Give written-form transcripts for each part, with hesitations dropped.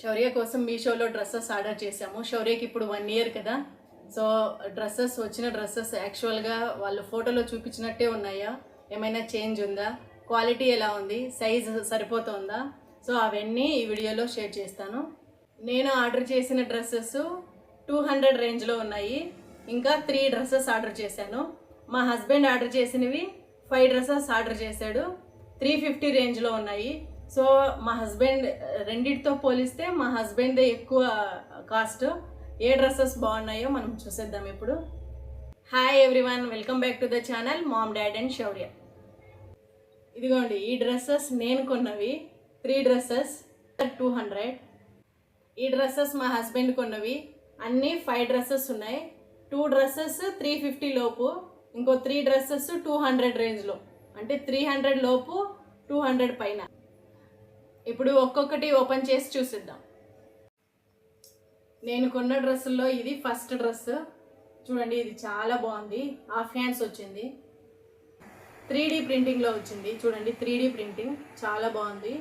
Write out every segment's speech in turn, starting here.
శౌర్య కోసం మీషోలో dresses order చేసాము. శౌర్యకి ఇప్పుడు 1 ఇయర్ కదా. సో వచ్చిన డ్రెస్సెస్ యాక్చువల్గా వాళ్ళు ఫోటోలో చూపించినట్టే ఉన్నాయా, ఏమైనా చేంజ్ ఉందా, క్వాలిటీ ఎలా ఉంది, సైజ్ సరిపోతుందా, సో అవన్నీ ఈ వీడియోలో షేర్ చేస్తాను. నేను ఆర్డర్ చేసిన డ్రెస్సెస్ 200 రేంజ్లో ఉన్నాయి. ఇంకా 3 డ్రెస్సెస్ ఆర్డర్ చేశాను. మా హస్బెండ్ ఆర్డర్ చేసినవి 5 డ్రెస్సెస్ ఆర్డర్ చేశాడు. 350 రేంజ్లో ఉన్నాయి. సో మా హస్బెండ్ రెండిటితో పోలిస్తే మా హస్బెండ్దే ఎక్కువ కాస్ట్. ఏ డ్రెస్సెస్ బాగున్నాయో మనం చూసేద్దాం ఇప్పుడు. Hi everyone, welcome back to the channel mom dad and Shaurya. ఇదిగోండి, ఈ డ్రెస్సెస్ నేను కొన్నవి. 3 డ్రెస్సెస్ 200. ఈ డ్రెస్సెస్ మా హస్బెండ్ కొన్నవి. అన్నీ 5 డ్రెస్సెస్ ఉన్నాయి. 2 డ్రెస్సెస్ 350 లోపు, ఇంకో 3 డ్రెస్సెస్ 200 రేంజ్లో, అంటే 300 లోపు 200 పైన. ఇప్పుడు ఒక్కొక్కటి ఓపెన్ చేసి చూసిద్దాం. నేను కొన్న డ్రెస్సుల్లో ఇది ఫస్ట్ డ్రెస్. చూడండి, ఇది చాలా బాగుంది. హాఫ్ హ్యాండ్స్ వచ్చింది, 3D ప్రింటింగ్లో వచ్చింది. చూడండి, 3D ప్రింటింగ్ చాలా బాగుంది.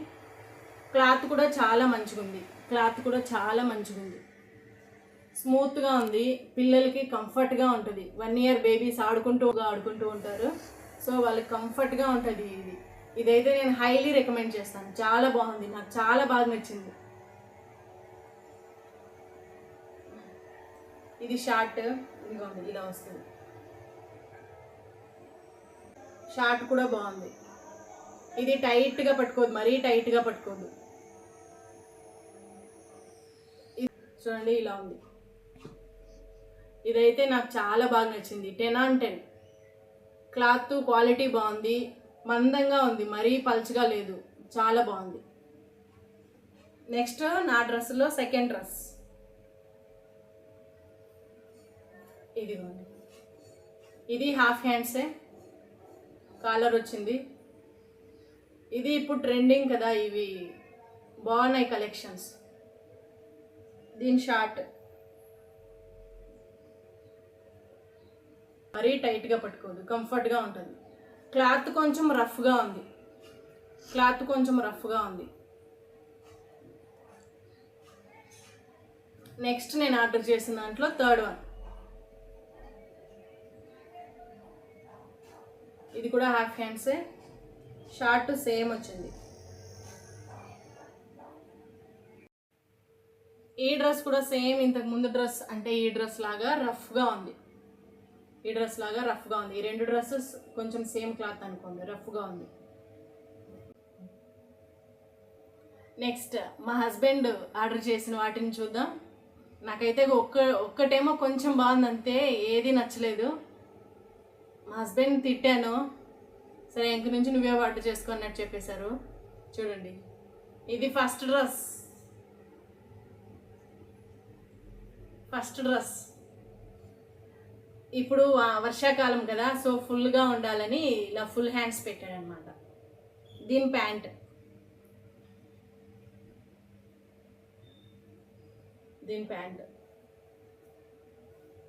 క్లాత్ కూడా చాలా మంచిగా ఉంది. స్మూత్గా ఉంది. పిల్లలకి కంఫర్ట్గా ఉంటుంది. 1 ఇయర్ బేబీస్ ఆడుకుంటూ ఉంటారు. సో వాళ్ళకి కంఫర్ట్గా ఉంటుంది. ఇదైతే నేను హైలీ రికమెండ్ చేస్తాను. చాలా బాగుంది, నాకు చాలా బాగా నచ్చింది. ఇది షార్ట్, ఇదిగోండి ఇలా వస్తుంది. షార్ట్ కూడా బాగుంది. ఇది టైట్గా పట్టుకోదు, మరీ టైట్గా పట్టుకోదు. చూడండి ఇలా ఉంది. ఇదైతే నాకు చాలా బాగా నచ్చింది. 10 on 10. క్లాత్ క్వాలిటీ బాగుంది, మందంగా ఉంది, మరీ పల్చగా లేదు, చాలా బాగుంది. నెక్స్ట్ నా డ్రెస్లో సెకండ్ డ్రెస్ ఇదిగోండి. ఇది హాఫ్ హ్యాండ్సే, కాలర్ వచ్చింది. ఇది ఇప్పుడు ట్రెండింగ్ కదా, ఇవి బాగున్నాయి కలెక్షన్స్. దీని షార్ట్ మరీ టైట్గా పట్టుకోదు, కంఫర్ట్గా ఉంటుంది. క్లాత్ కొంచెం రఫ్గా ఉంది. నెక్స్ట్ నేను ఆర్డర్ చేసిన దాంట్లో థర్డ్ వన్. ఇది కూడా హాఫ్ హ్యాండ్సే, షార్ట్ సేమ్ వచ్చింది. ఈ డ్రెస్ కూడా సేమ్ ఇంతకు ముందు డ్రెస్, అంటే ఈ డ్రెస్ లాగా రఫ్గా ఉంది. ఈ 2 డ్రెస్సెస్ కొంచెం సేమ్ క్లాత్ అనుకోండి, రఫ్గా ఉంది. నెక్స్ట్ మా హస్బెండ్ ఆర్డర్ చేసిన వాటిని చూద్దాం. నాకైతే ఒక్కటేమో కొంచెం బాగుంది అంతే, ఏది నచ్చలేదు. మా హస్బెండ్ తిట్టాను, సరే ఇంక నుంచి నువ్వే ఆర్డర్ చేసుకో అన్నట్టు చెప్పేశారు. చూడండి, ఇది ఫస్ట్ డ్రెస్. ఇప్పుడు వర్షాకాలం కదా, సో ఫుల్గా ఉండాలని ఇలా ఫుల్ హ్యాండ్స్ పెట్టాడనమాట. దీని ప్యాంట్,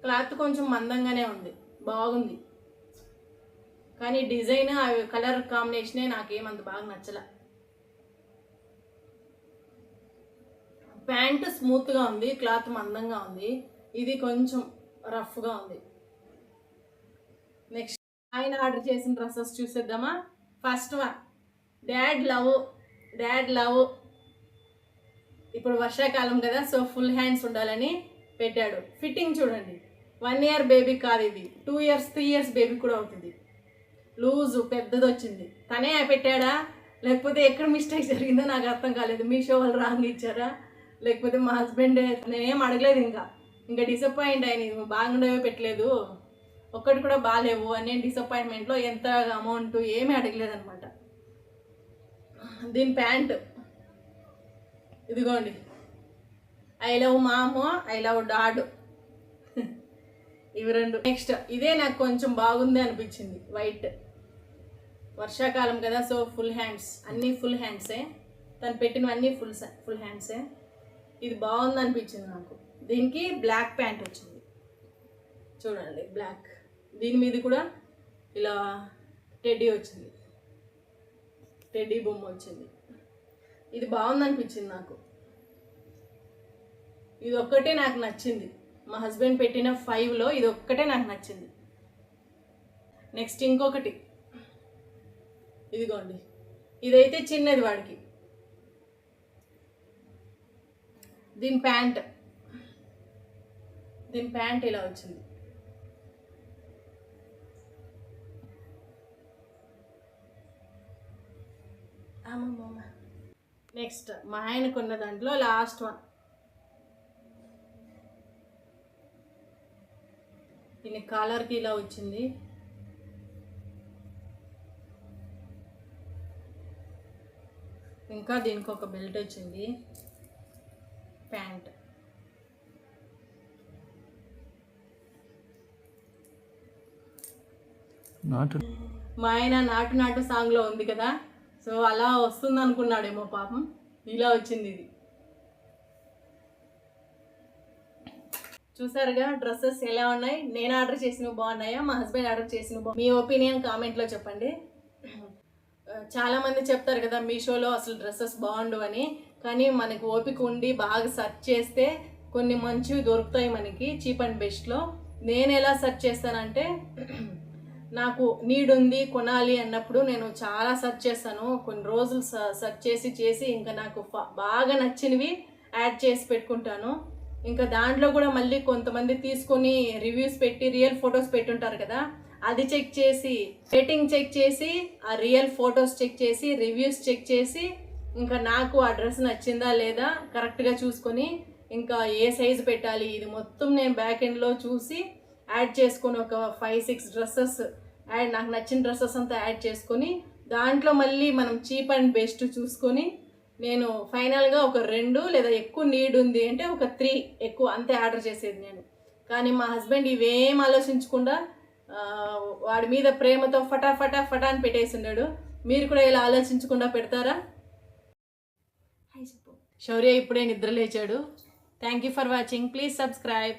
క్లాత్ కొంచెం మందంగానే ఉంది, బాగుంది. కానీ డిజైన్, కలర్ కాంబినేషనే నాకేమంత బాగా నచ్చల. ప్యాంట్ స్మూత్గా ఉంది, క్లాత్ మందంగా ఉంది. ఇది కొంచెం రఫ్గా ఉంది. నెక్స్ట్ ఆయన ఆర్డర్ చేసిన డ్రెస్సెస్ చూసేద్దామా. First one, dad love. ఇప్పుడు వర్షాకాలం కదా, సో ఫుల్ హ్యాండ్స్ ఉండాలని పెట్టాడు. ఫిట్టింగ్ చూడండి, 1 ఇయర్ బేబీ కాదు ఇది, 2 ఇయర్స్ 3 ఇయర్స్ బేబీ కూడా అవుతుంది. లూజు పెద్దది వచ్చింది. తనే పెట్టాడా, లేకపోతే ఎక్కడ మిస్టేక్ జరిగిందో నాకు అర్థం కాలేదు. మీషో వాళ్ళు రాంగ్ ఇచ్చారా, లేకపోతే మా హస్బెండ్, నేనేం అడగలేదు. ఇంకా డిసప్పాయింట్ అయిన, బాగుండేవే పెట్టలేదు, ఒక్కటి కూడా బాగాలేవు అని డిసప్పాయింట్మెంట్లో ఎంత అమౌంట్ ఏమీ అడగలేదు అనమాట. దీని ప్యాంట్ ఇదిగోండి, I love ma'am, I love dad, ఇవి 2. నెక్స్ట్ ఇదే నాకు కొంచెం బాగుంది అనిపించింది, వైట్. వర్షాకాలం కదా, సో ఫుల్ హ్యాండ్స్, అన్నీ ఫుల్ హ్యాండ్సే. తను పెట్టినవన్నీ ఫుల్ హ్యాండ్సే. ఇది బాగుంది అనిపించింది నాకు. దీనికి బ్లాక్ ప్యాంట్ వచ్చింది, చూడండి బ్లాక్. దీని మీద కూడా ఇలా టెడ్డీ వచ్చింది, టెడ్డీ బొమ్మ వచ్చింది. ఇది బాగుంది అనిపించింది నాకు. ఇది ఒక్కటే నాకు నచ్చింది. మా హస్బెండ్ పెట్టిన 5లో ఇది ఒక్కటే నాకు నచ్చింది. నెక్స్ట్ ఇంకొకటి ఇదిగోండి, ఇదైతే చిన్నది వాడికి. దీని ప్యాంట్ ఇలా వచ్చింది. నెక్స్ట్ మా ఆయనకున్న దాంట్లో లాస్ట్ వన్, దీని కాలర్కి ఇలా వచ్చింది. ఇంకా దీనికి ఒక బెల్ట్ వచ్చింది, ప్యాంట్. మా ఆయన నాటు నాటు సాంగ్లో ఉంది కదా, సో అలా వస్తుంది అనుకున్నాడేమో పాపం, ఇలా వచ్చింది ఇది. చూసారుగా డ్రెస్సెస్ ఎలా ఉన్నాయి. నేను ఆర్డర్ చేసినవి బాగున్నాయా, మా హస్బెండ్ ఆర్డర్ చేసినవి మీ ఒపీనియన్ కామెంట్లో చెప్పండి. చాలామంది చెప్తారు కదా మీషోలో అసలు డ్రెస్సెస్ బాగుండవు అని, కానీ మనకు ఓపిక ఉండి బాగా సెర్చ్ చేస్తే కొన్ని మంచివి దొరుకుతాయి మనకి చీప్ అండ్ బెస్ట్లో. నేను ఎలా సెర్చ్ చేస్తానంటే, నాకు నీడ్ ఉంది కొనాలి అన్నప్పుడు నేను చాలా సెర్చ్ చేస్తాను. కొన్ని రోజులు సెర్చ్ చేసి ఇంకా నాకు బాగా నచ్చినవి యాడ్ చేసి పెట్టుకుంటాను. ఇంకా దాంట్లో కూడా మళ్ళీ కొంతమంది తీసుకొని రివ్యూస్ పెట్టి రియల్ ఫొటోస్ పెట్టుంటారు కదా, అది చెక్ చేసి రేటింగ్ చెక్ చేసి ఆ రియల్ ఫొటోస్ చెక్ చేసి రివ్యూస్ చెక్ చేసి ఇంకా నాకు ఆ డ్రెస్ నచ్చిందా లేదా కరెక్ట్గా చూసుకొని ఇంకా ఏ సైజు పెట్టాలి ఇది మొత్తం నేను బ్యాక్ ఎండ్లో చూసి యాడ్ చేసుకొని ఒక 5-6 డ్రెస్సెస్ నాకు నచ్చిన డ్రెస్సెస్ అంతా యాడ్ చేసుకొని దాంట్లో మళ్ళీ మనం చీప్ అండ్ బెస్ట్ చూసుకొని నేను ఫైనల్గా ఒక 2 లేదా ఎక్కువ నీడ్ ఉంది అంటే ఒక 3 ఎక్కువ అంతే ఆర్డర్ చేసేది నేను. కానీ మా హస్బెండ్ ఇవేం ఆలోచించకుండా వాడి మీద ప్రేమతో ఫటా అని పెట్టేస్తున్నాడు. మీరు కూడా ఇలా ఆలోచించకుండా పెడతారా? శౌర్య ఇప్పుడే నిద్ర లేచాడు. Thank you for watching. Please subscribe.